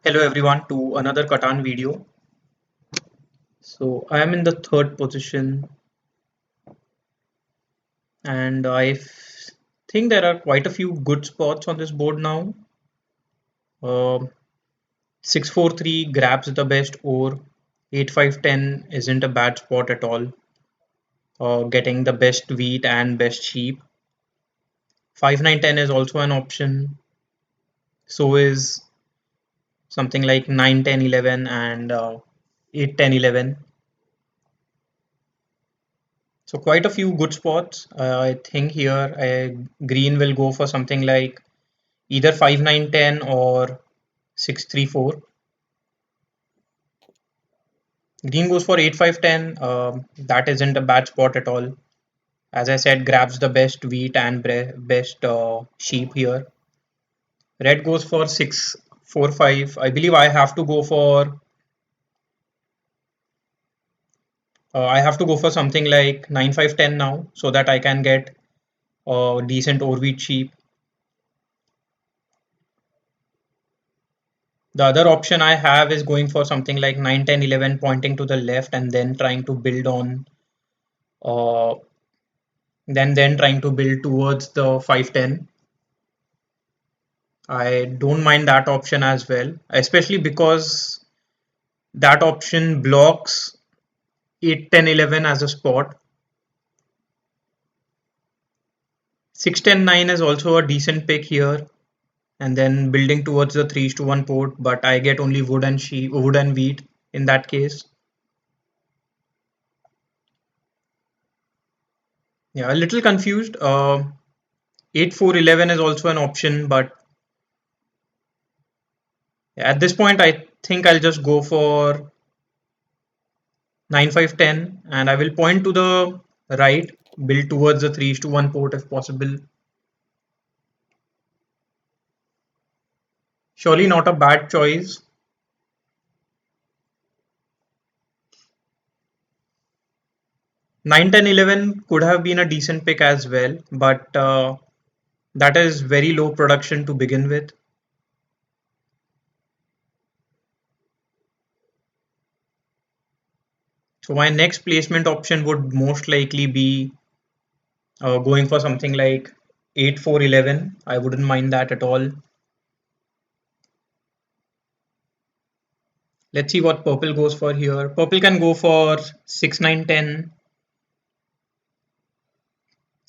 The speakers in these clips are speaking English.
Hello everyone to another Catan video. So I am in the third position and think there are quite a few good spots on this board now. Uh, 643 grabs the best ore. 8510 isn't a bad spot at all. Getting the best wheat and best sheep. 5910 is also an option. So is something like 9, 10, 11 and 8, 10, 11. So quite a few good spots. I think here green will go for something like either 5, 9, 10 or 6, 3, 4. Green goes for 8, 5, 10. That isn't a bad spot at all. As I said, grabs the best wheat and best sheep here. Red goes for 6, 4, 5. I believe I have to go for something like 9, 5, 10 now so that I can get a decent ore wheat sheep. The other option I have is going for something like 9, 10, 11 pointing to the left and then trying to build on uh, then trying to build towards the 510. I don't mind that option as well, especially because that option blocks 8, 10, 11 as a spot. 6, 10, 9 is also a decent pick here, and then building towards the 3:1 port, but I get only wood and wheat in that case. Yeah, a little confused. 8, 4, 11 is also an option, but at this point, I think I'll just go for 9, 5, 10, and I will point to the right, build towards the 3:1 port if possible. Surely not a bad choice. 9, 10, 11 could have been a decent pick as well, but that is very low production to begin with. So my next placement option would most likely be going for something like 8, 4, 11. I wouldn't mind that at all. Let's see what purple goes for here. Purple can go for 6, 9, 10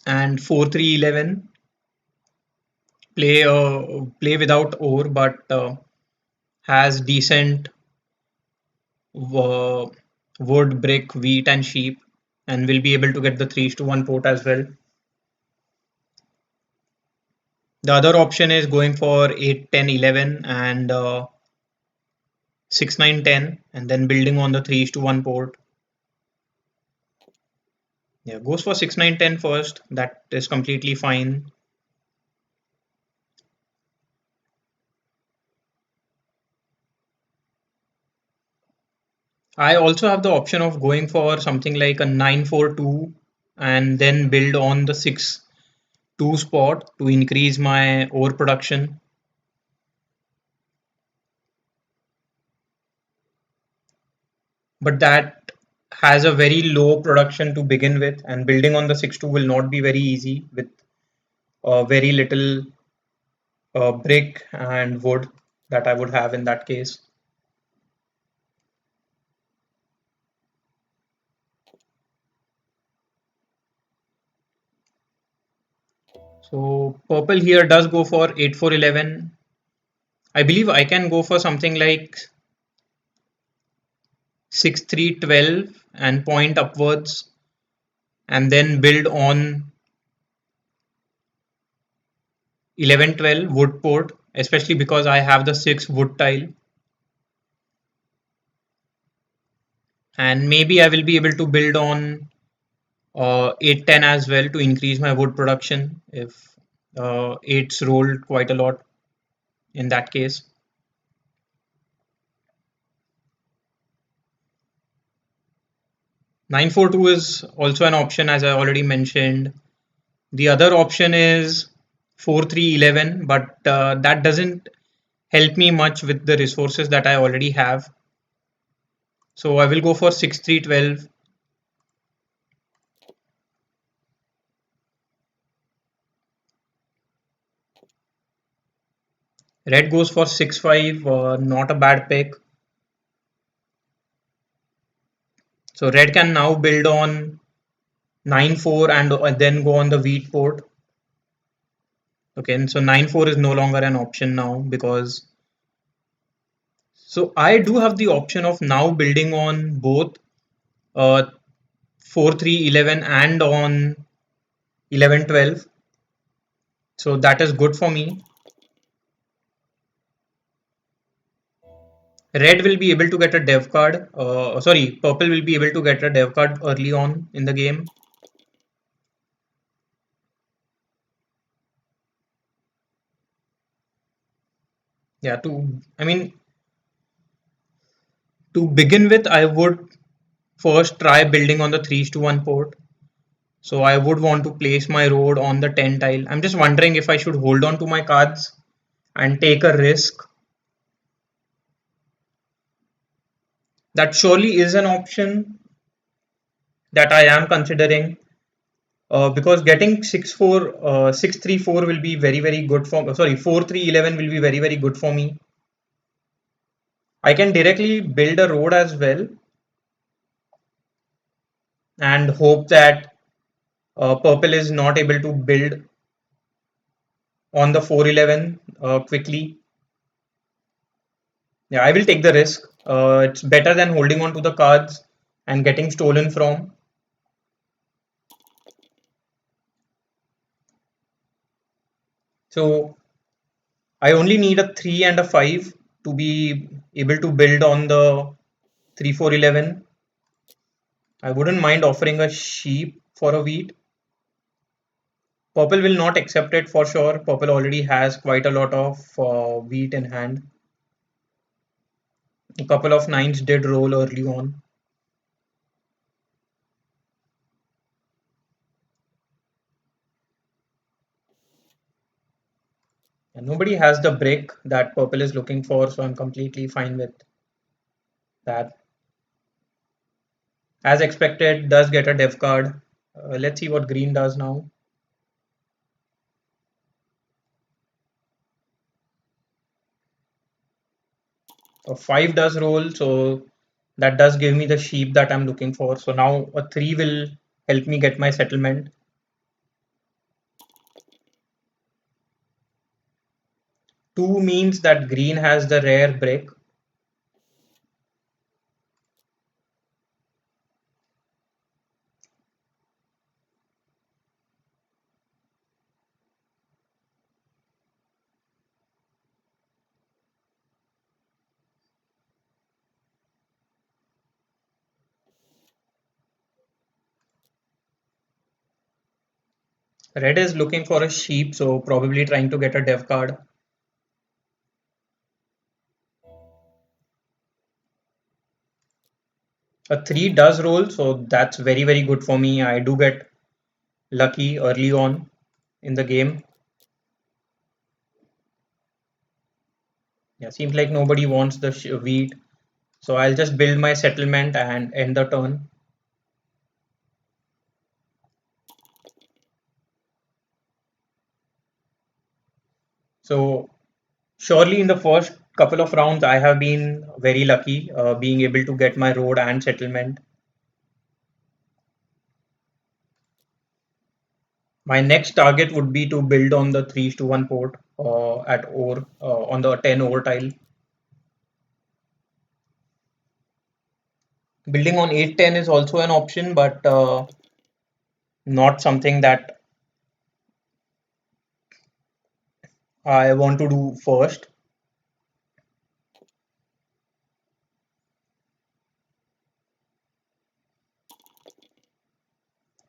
and 4, 3, 11. Play without ore, but has decent uh, wood, brick, wheat, and sheep, and will be able to get the 3:1 port as well. The other option is going for 8, 10, 11 and 6, 9, 10, and then building on the 3:1 port. Yeah, goes for 6, 9, 10 first. That is completely fine. I also have the option of going for something like a 9-4-2 and then build on the 6-2 spot to increase my ore production. But that has a very low production to begin with, and building on the 6-2 will not be very easy with very little brick and wood that I would have in that case. So purple here does go for 8-4-11. I believe I can go for something like 6-3-12 and point upwards and then build on 11-12 wood port, especially because I have the 6 wood tile. And maybe I will be able to build on 8-10 as well to increase my wood production if 8's rolled quite a lot in that case. 9-4-2 is also an option as I already mentioned. The other option is 4-3-11, but that doesn't help me much with the resources that I already have. So I will go for 6-3-12. Red goes for 6-5, not a bad pick. So red can now build on 9-4 and then go on the wheat port. Okay, and so 9-4 is no longer an option now because so I do have the option of now building on both uh, 4-3-11 and on 11-12. So that is good for me. Red will be able to get a dev card. Sorry, purple will be able to get a dev card early on in the game. Yeah, I mean, to begin with, I would first try building on the 3-1 port. So I would want to place my road on the 10 tile. I'm just wondering if I should hold on to my cards and take a risk. That surely is an option that I am considering. Because getting 6-3-4 will be very, very good for, sorry, 4-3-11 will be very, very good for me. I can directly build a road as well and hope that purple is not able to build on the 4-11 quickly. Yeah, I will take the risk. It's better than holding on to the cards and getting stolen from. So I only need a 3 and a 5 to be able to build on the 3-4-11. I wouldn't mind offering a sheep for a wheat. Purple will not accept it for sure. Purple already has quite a lot of wheat in hand. A couple of nines did roll early on. And nobody has the brick that purple is looking for, so I'm completely fine with that. As expected, does get a dev card. Let's see what green does now. A 5 does roll, so that does give me the sheep that I'm looking for. So now a 3 will help me get my settlement. 2 means that green has the rare brick. Red is looking for a sheep, so probably trying to get a dev card. A 3 does roll, so that's very, very good for me. I do get lucky early on in the game. Yeah, seems like nobody wants the wheat. So I'll just build my settlement and end the turn. So surely in the first couple of rounds, I have been very lucky being able to get my road and settlement. My next target would be to build on the 3-1 port at ore on the 10 ore tile. Building on 8-10 is also an option, but not something that I want to do first.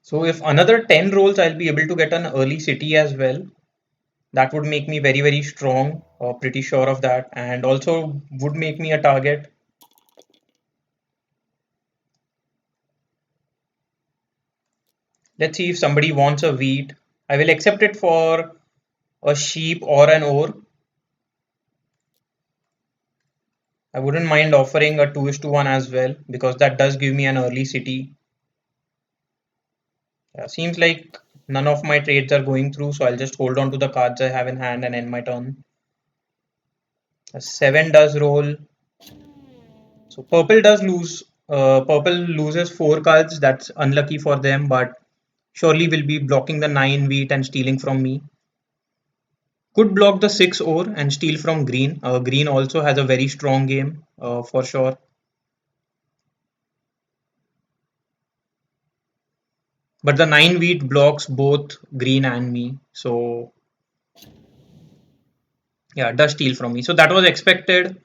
So if another 10 rolls, I'll be able to get an early city as well. That would make me very, very strong, pretty sure of that, and also would make me a target. Let's see if somebody wants a wheat. I will accept it for a sheep or an ore. I wouldn't mind offering a 2 is to 1 as well because that does give me an early city. Seems like none of my trades are going through, so I'll just hold on to the cards I have in hand and end my turn. A 7 does roll. So purple does lose. Purple loses 4 cards. That's unlucky for them, but surely will be blocking the 9 wheat and stealing from me. Could block the 6 ore and steal from green. Green also has a very strong game for sure. But the 9 wheat blocks both green and me. So yeah, does steal from me. So that was expected.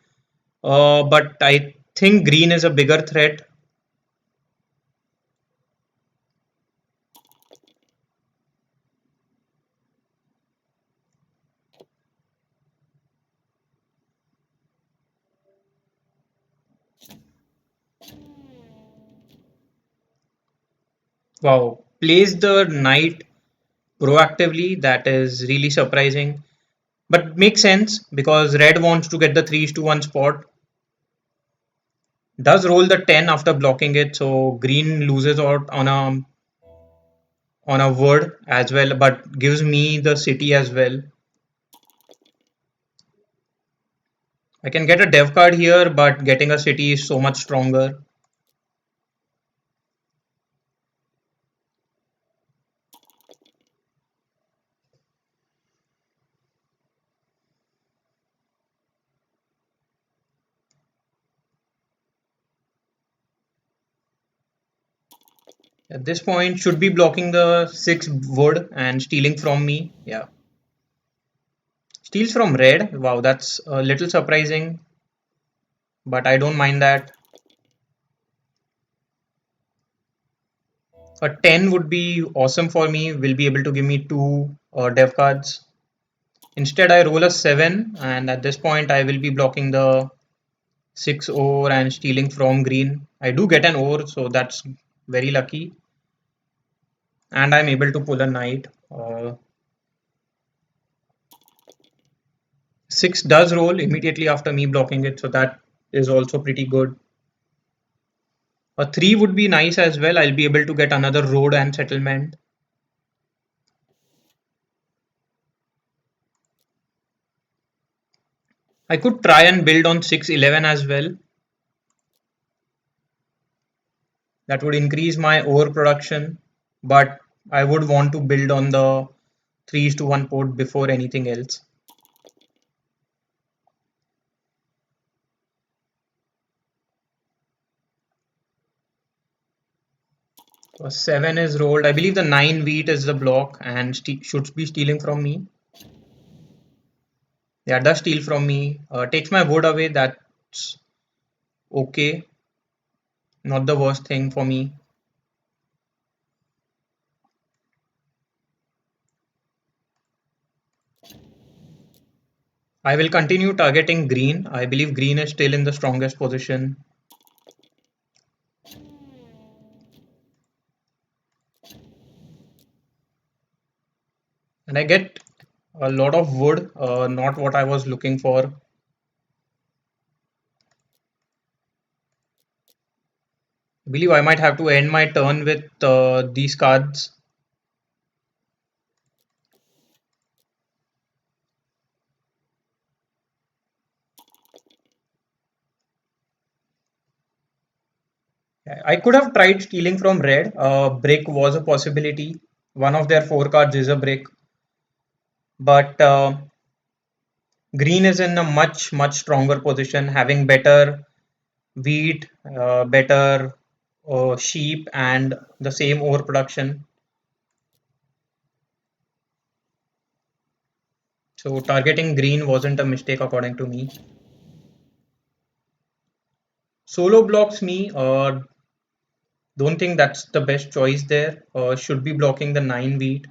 But I think green is a bigger threat. Wow, plays the knight proactively. That is really surprising. But makes sense because red wants to get the 3 to 1 spot. Does roll the 10 after blocking it, so green loses out on a word as well, but gives me the city as well. I can get a dev card here, but getting a city is so much stronger. At this point, should be blocking the 6 wood and stealing from me. Yeah. Steals from red. Wow, that's a little surprising, but I don't mind that. A 10 would be awesome for me. Will be able to give me 2 dev cards. Instead, I roll a 7, and at this point, I will be blocking the 6 ore and stealing from green. I do get an ore, so that's very lucky. And I'm able to pull a knight. 6 does roll immediately after me blocking it, so that is also pretty good. A 3 would be nice as well. I'll be able to get another road and settlement. I could try and build on 611 as well. That would increase my ore production, but I would want to build on the 3 to 1 port before anything else. So 7 is rolled. I believe the 9 wheat is the block and should be stealing from me. Yeah, does steal from me. Takes my wood away. That's okay. Not the worst thing for me. I will continue targeting green. I believe green is still in the strongest position. And I get a lot of wood, not what I was looking for. I believe I might have to end my turn with these cards. I could have tried stealing from red. Brick was a possibility. One of their 4 cards is a brick. But green is in a much stronger position, having better wheat, better sheep, and the same ore production. So targeting green wasn't a mistake according to me. Solo blocks me. Don't think that's the best choice there. Should be blocking the 9 wheat.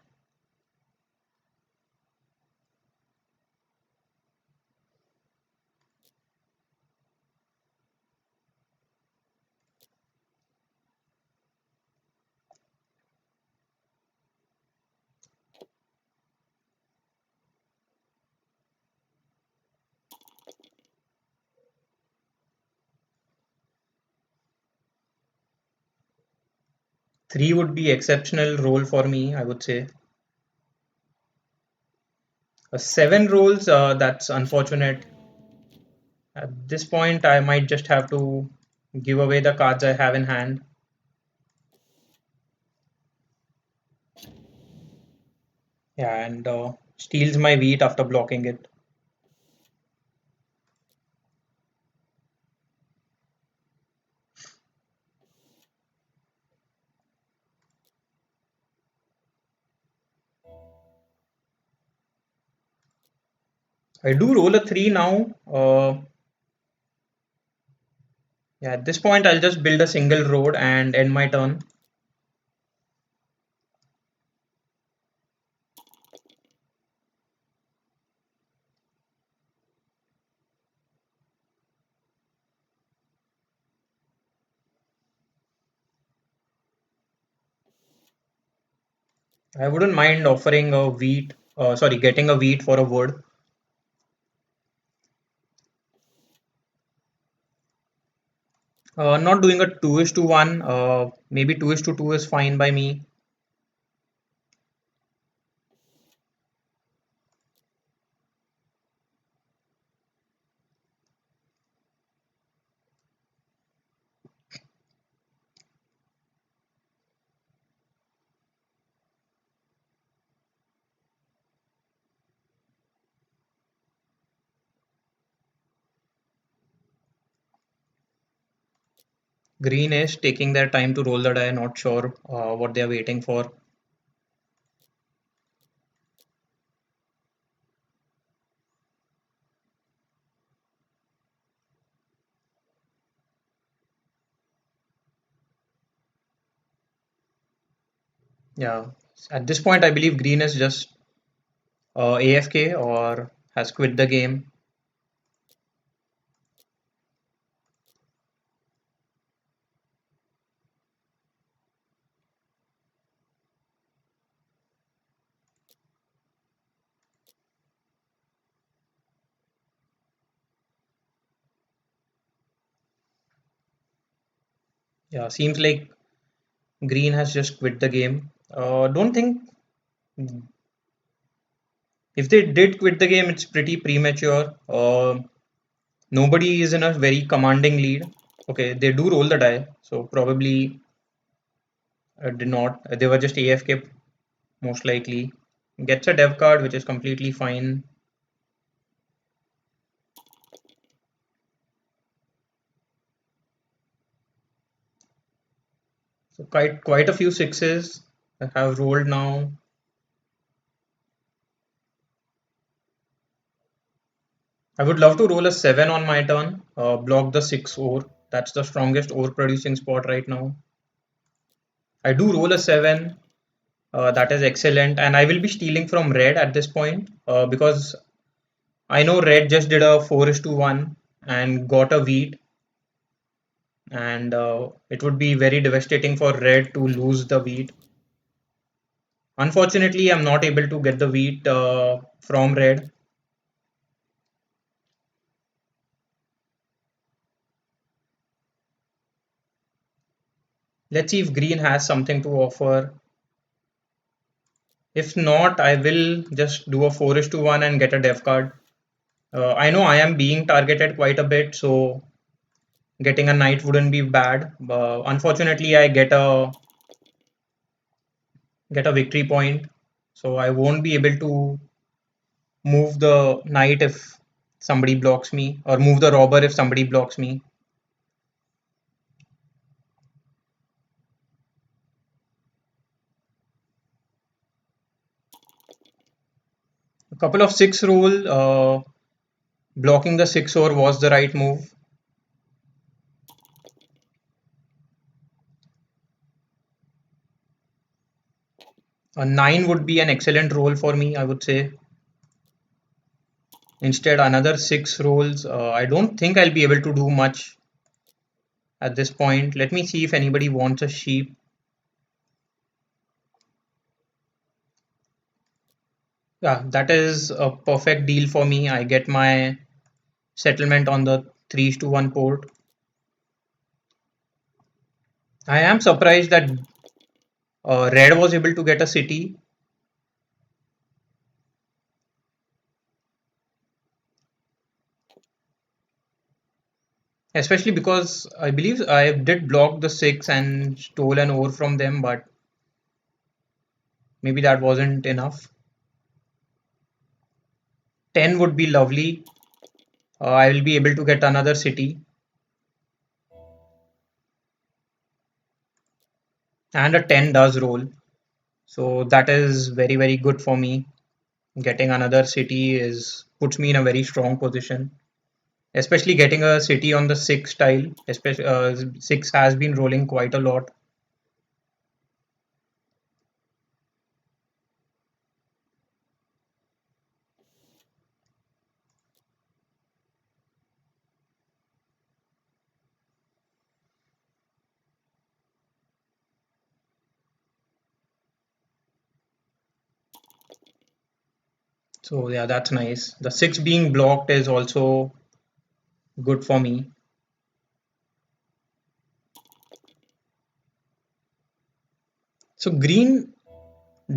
3 would be exceptional roll for me, I would say. 7 rolls, that's unfortunate. At this point, I might just have to give away the cards I have in hand. Yeah, and steals my wheat after blocking it. I do roll a 3 now. Yeah, at this point, I'll just build a single road and end my turn. I wouldn't mind offering a wheat, sorry, getting a wheat for a wood. Not doing a 2 is to 1, maybe 2 is to 2 is fine by me. Green is taking their time to roll the die, not sure what they are waiting for. Yeah, at this point, I believe green is just AFK or has quit the game. Yeah, seems like green has just quit the game. Don't think if they did quit the game, it's pretty premature. Nobody is in a very commanding lead. Okay, they do roll the die, so probably did not. They were just AFK most likely. Gets a dev card, which is completely fine. So quite a few sixes have rolled now. I would love to roll a 7 on my turn, block the 6 ore. That's the strongest ore producing spot right now. I do roll a 7. That is excellent. And I will be stealing from red at this point because I know red just did a 4 is to 1 and got a wheat. And it would be very devastating for red to lose the wheat. Unfortunately, I'm not able to get the wheat from red. Let's see if green has something to offer. If not, I will just do a 4 is to 1 and get a dev card. I know I am being targeted quite a bit, so getting a knight wouldn't be bad. Unfortunately, I get a victory point, so I won't be able to move the knight if somebody blocks me, or move the robber if somebody blocks me. A couple of 6 roll, blocking the 6 ore was the right move. A 9 would be an excellent roll for me, I would say. Instead, another 6 rolls. I don't think I'll be able to do much at this point. Let me see if anybody wants a sheep. Yeah, that is a perfect deal for me. I get my settlement on the 3 to 1 port. I am surprised that Red was able to get a city, especially because I believe I did block the 6 and stole an ore from them, but maybe that wasn't enough. 10 would be lovely. I will be able to get another city, and a 10 does roll. So that is very, very good for me. Getting another city is puts me in a very strong position, especially getting a city on the 6 tile. Especially 6 has been rolling quite a lot. So yeah, that's nice. The 6 being blocked is also good for me. So green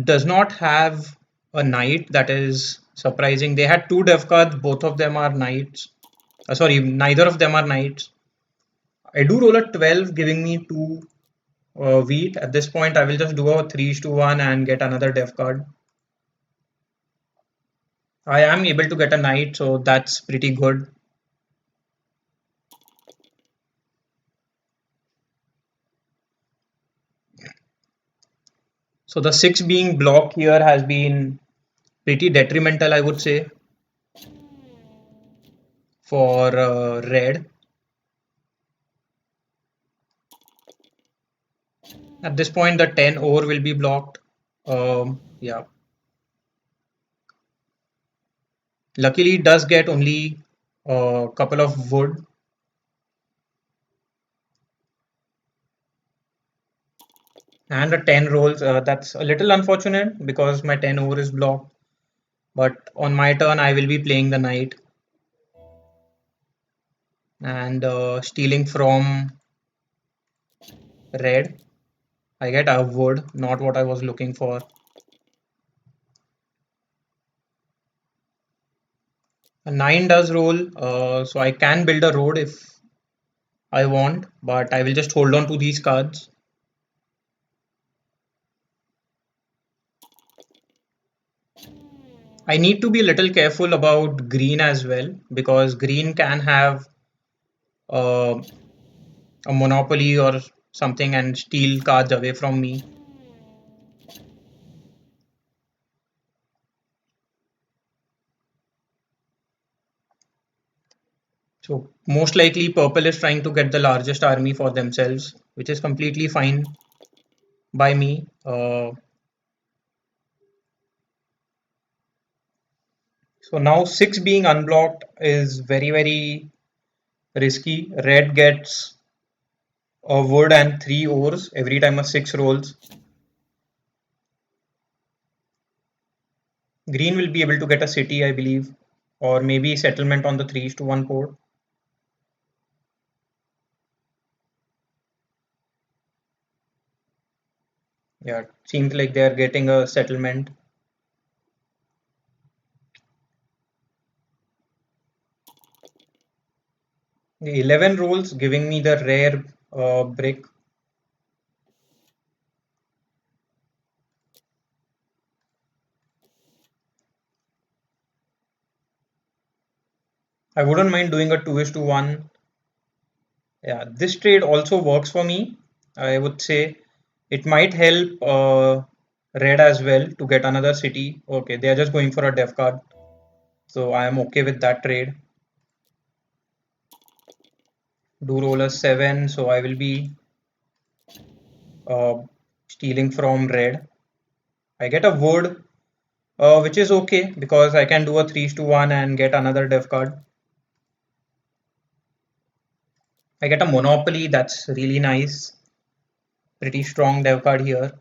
does not have a knight. That is surprising. They had two dev cards, both of them are knights. Sorry, neither of them are knights. I do roll a 12, giving me 2 wheat. At this point, I will just do a 3 to 1 and get another dev card. I am able to get a knight, so that's pretty good. So the 6 being blocked here has been pretty detrimental, I would say, for red. At this point, the 10 ore will be blocked. Yeah. Luckily, it does get only a couple of wood, and a 10 rolls. That's a little unfortunate because my 10 ore is blocked. But on my turn, I will be playing the knight and stealing from red. I get a wood, not what I was looking for. A 9 does roll, so I can build a road if I want, but I will just hold on to these cards. I need to be a little careful about green as well because green can have uh, a monopoly or something and steal cards away from me. So most likely purple is trying to get the largest army for themselves, which is completely fine by me. So now 6 being unblocked is very, very risky. Red gets a wood and 3 ores every time a 6 rolls. Green will be able to get a city, I believe, or maybe settlement on the 3 to 1 port. Yeah, seems like they are getting a settlement. The 11 rolls giving me the rare brick. I wouldn't mind doing a 2 to 1. Yeah, this trade also works for me. I would say it might help red as well to get another city. Okay, they are just going for a dev card. So I am okay with that trade. Do roll a 7, so I will be uh, stealing from red. I get a wood, which is okay because I can do a 3 to 1 and get another dev card. I get a monopoly, that's really nice. Pretty strong dev card here.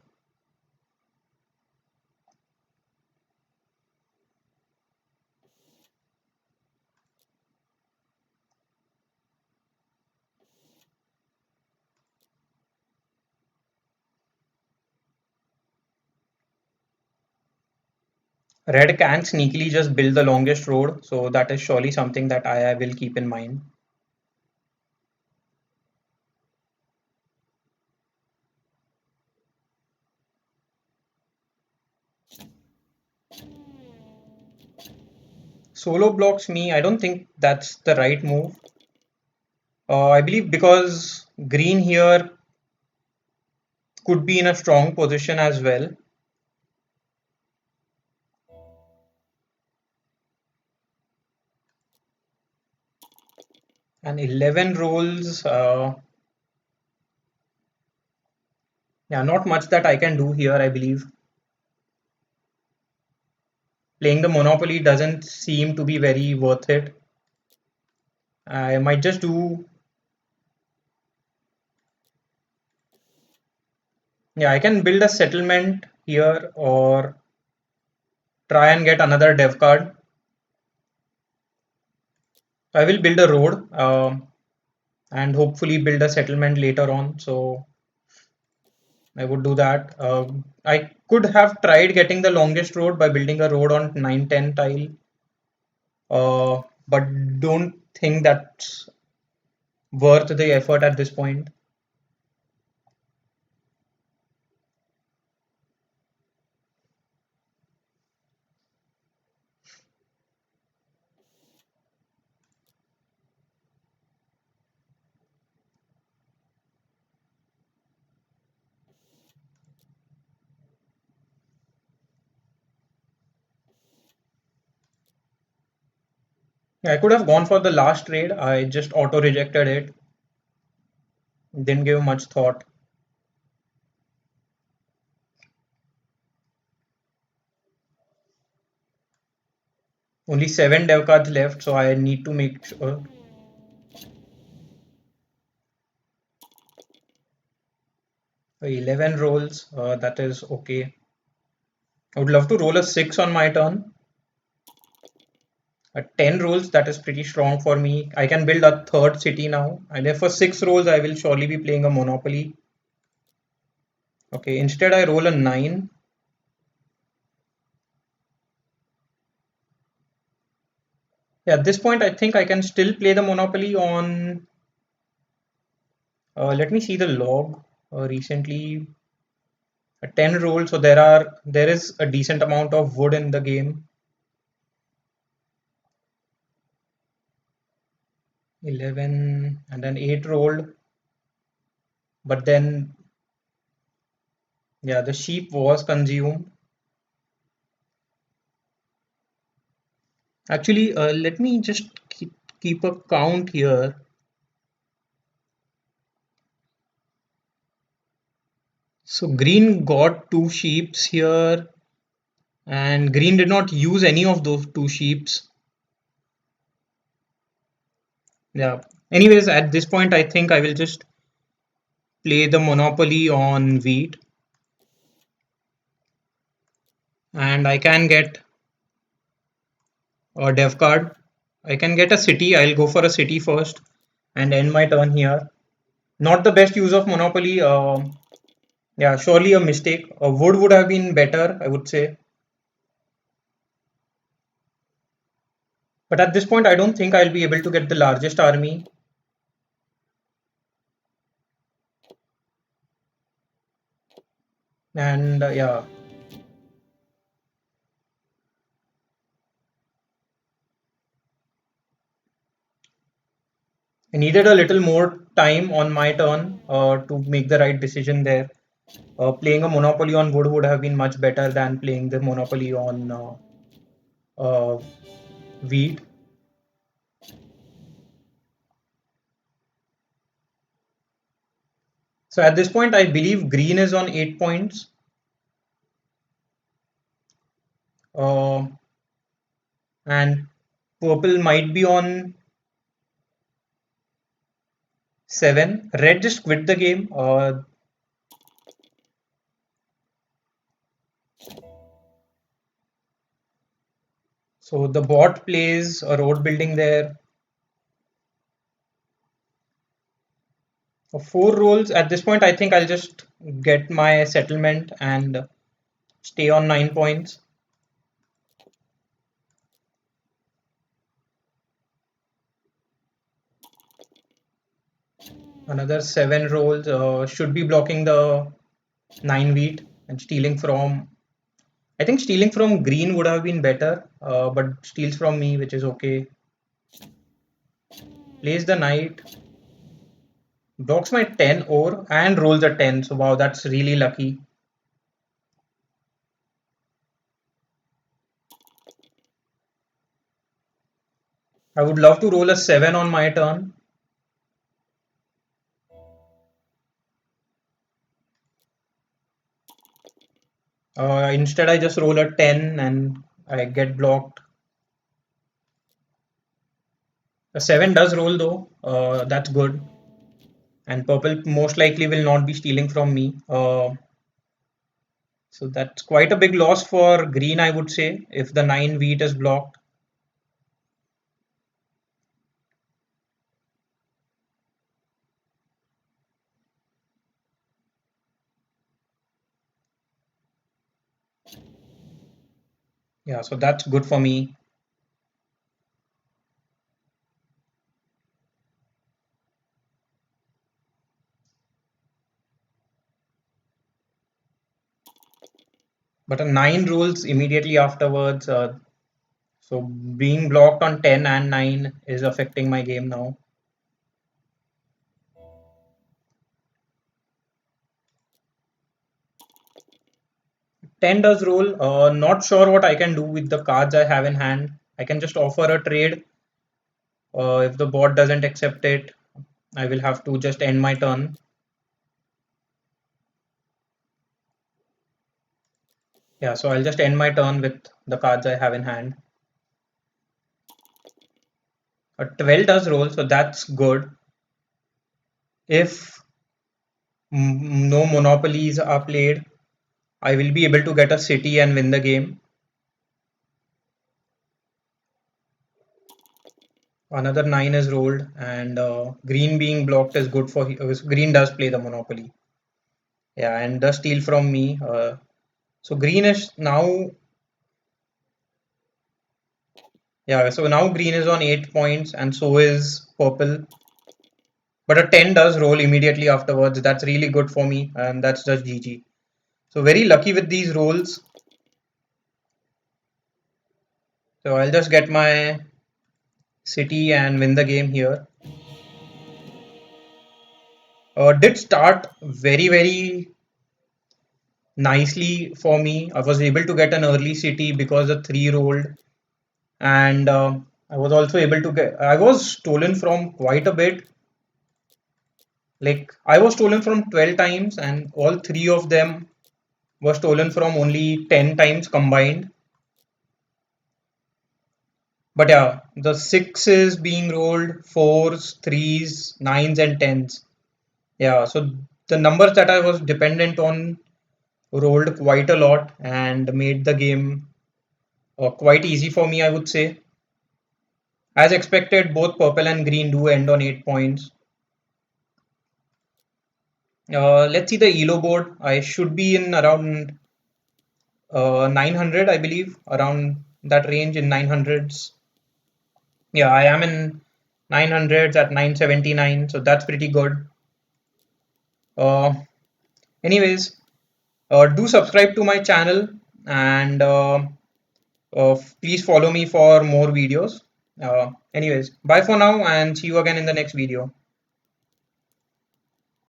Red can sneakily just build the longest road, so that is surely something that I will keep in mind. Solo blocks me. I don't think that's the right move. I believe because green here could be in a strong position as well. And 11 rolls, yeah, not much that I can do here, I believe. Playing the Monopoly doesn't seem to be very worth it. I might just do, yeah, I can build a settlement here or try and get another dev card. I will build a road and hopefully build a settlement later on. So I would do that. I could have tried getting the longest road by building a road on 9-10 tile, but don't think that's worth the effort at this point. Yeah, I could have gone for the last trade. I just auto rejected it. Didn't give much thought. Only 7 dev cards left, so I need to make sure. 11 rolls, that is okay. I would love to roll a 6 on my turn. 10 rolls, that is pretty strong for me. I can build a third city now. And if for 6 rolls, I will surely be playing a Monopoly. Okay, instead I roll a 9. Yeah, at this point, I think I can still play the Monopoly on. Let me see the log. Recently, 10 rolls, so there is a decent amount of wood in the game. 11 and then 8 rolled, but then yeah, the sheep was consumed. Actually, let me just keep a count here. So green got 2 sheeps here, and green did not use any of those 2 sheeps. Yeah. Anyways, at this point, I think I will just play the Monopoly on wheat, and I can get a dev card. I can get a city. I'll go for a city first and end my turn here. Not the best use of Monopoly. Yeah, surely a mistake. Wood would have been better, I would say. But at this point, I don't think I'll be able to get the largest army. And yeah, I needed a little more time on my turn to make the right decision there. Playing a Monopoly on wood would have been much better than playing the Monopoly on uh, wheat. So at this point, I believe green is on 8 points. Uh, and purple might be on 7. Red just quit the game. So the bot plays a road building there. 4 rolls. At this point, I think I'll just get my settlement and stay on 9 points. Another 7 rolls should be blocking the 9 wheat and stealing from. I think stealing from green would have been better, but steals from me, which is okay. Plays the knight, blocks my 10 ore and rolls a 10. So wow, that's really lucky. I would love to roll a 7 on my turn. Instead, I just roll a 10 and I get blocked. A 7 does roll though. That's good. And purple most likely will not be stealing from me. So that's quite a big loss for green, I would say, if the 9 wheat is blocked. Yeah, so that's good for me. But a 9 rolls immediately afterwards. So being blocked on 10 and 9 is affecting my game now. 10 does roll. Not sure what I can do with the cards I have in hand. I can just offer a trade. If the bot doesn't accept it, I will have to just end my turn. Yeah, so I'll just end my turn with the cards I have in hand. A 12 does roll, so that's good. If no monopolies are played, I will be able to get a city and win the game. Another 9 is rolled, and green being blocked is good for green does play the monopoly. Yeah, and does steal from me. So green is now, yeah, so now green is on 8 points, and so is purple. But a 10 does roll immediately afterwards. That's really good for me, and that's just GG. So very lucky with these rolls. So I'll just get my city and win the game here. Did start very nicely for me. I was able to get an early city because the 3 rolled, and I was also able to get. I was stolen from quite a bit. Like I was stolen from 12 times, and all 3 of them were stolen from only 10 times combined. But yeah, the sixes being rolled, fours, threes, nines, and tens. Yeah, so the numbers that I was dependent on rolled quite a lot and made the game quite easy for me, I would say. As expected, both purple and green do end on 8 points. Let's see the ELO board. I should be in around 900, I believe, around that range in 900s. Yeah, I am in 900s at 979, so that's pretty good. Uh, Anyways, do subscribe to my channel and please follow me for more videos. Anyways, bye for now and see you again in the next video.